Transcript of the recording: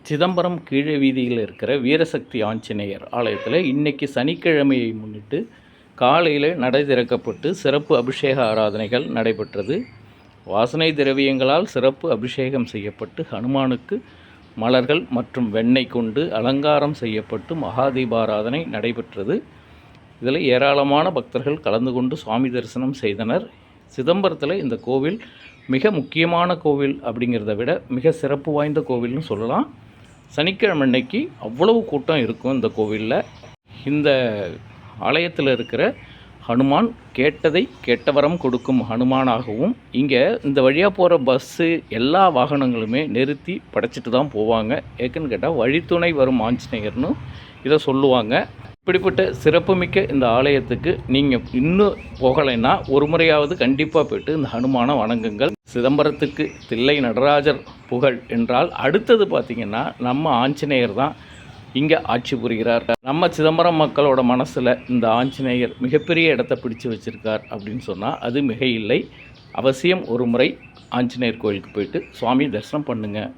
சிதம்பரம் கீழ வீதியில் இருக்கிற வீரசக்தி ஆஞ்சநேயர் ஆலயத்தில் இன்றைக்கி சனிக்கிழமையை முன்னிட்டு காலையில் நடை திறக்கப்பட்டு சிறப்பு அபிஷேக ஆராதனைகள் நடைபெற்றது. வாசனை திரவியங்களால் சிறப்பு அபிஷேகம் செய்யப்பட்டு ஹனுமானுக்கு மலர்கள் மற்றும் வெண்ணெய் கொண்டு அலங்காரம் செய்யப்பட்டு மகாதீபாராதனை நடைபெற்றது. இதில் ஏராளமான பக்தர்கள் கலந்து கொண்டு சுவாமி தரிசனம் செய்தனர். சிதம்பரத்தில் இந்த கோவில் மிக முக்கியமான கோவில் அப்படிங்கிறத விட மிக சிறப்பு வாய்ந்த கோவில்னு சொல்லலாம். சனிக்கிழமை அன்னைக்கு அவ்வளவு கூட்டம் இருக்கும் இந்த கோவிலில். இந்த ஆலயத்தில் இருக்கிற ஹனுமான் கேட்டதை கேட்டவரம் கொடுக்கும் ஹனுமானாகவும், இங்கே இந்த வழியாக போகிற பஸ்ஸு எல்லா வாகனங்களுமே நிறுத்தி படைச்சிட்டு தான் போவாங்க. ஏக்குன்னு கேட்டால் வழித்துணை வரும் ஆஞ்சநேயர்னு இதை சொல்லுவாங்க. இப்படிப்பட்ட சிறப்புமிக்க இந்த ஆலயத்துக்கு நீங்கள் இன்னும் போகலைன்னா ஒரு முறையாவது கண்டிப்பாக போய்ட்டு இந்த ஹனுமானை வணங்குங்கள். சிதம்பரத்துக்கு தில்லை நடராஜர் புகழ் என்றால் அடுத்தது பார்த்திங்கன்னா நம்ம ஆஞ்சநேயர் தான் இங்கே ஆட்சி புரிகிறார். நம்ம சிதம்பரம் மக்களோட மனசில் இந்த ஆஞ்சநேயர் மிகப்பெரிய இடத்த பிடிச்சு வச்சுருக்கார் அப்படின்னு சொன்னால் அது மிக இல்லை. அவசியம் ஒரு முறை ஆஞ்சநேயர் கோயிலுக்கு போயிட்டு சுவாமி தரிசனம் பண்ணுங்கள்.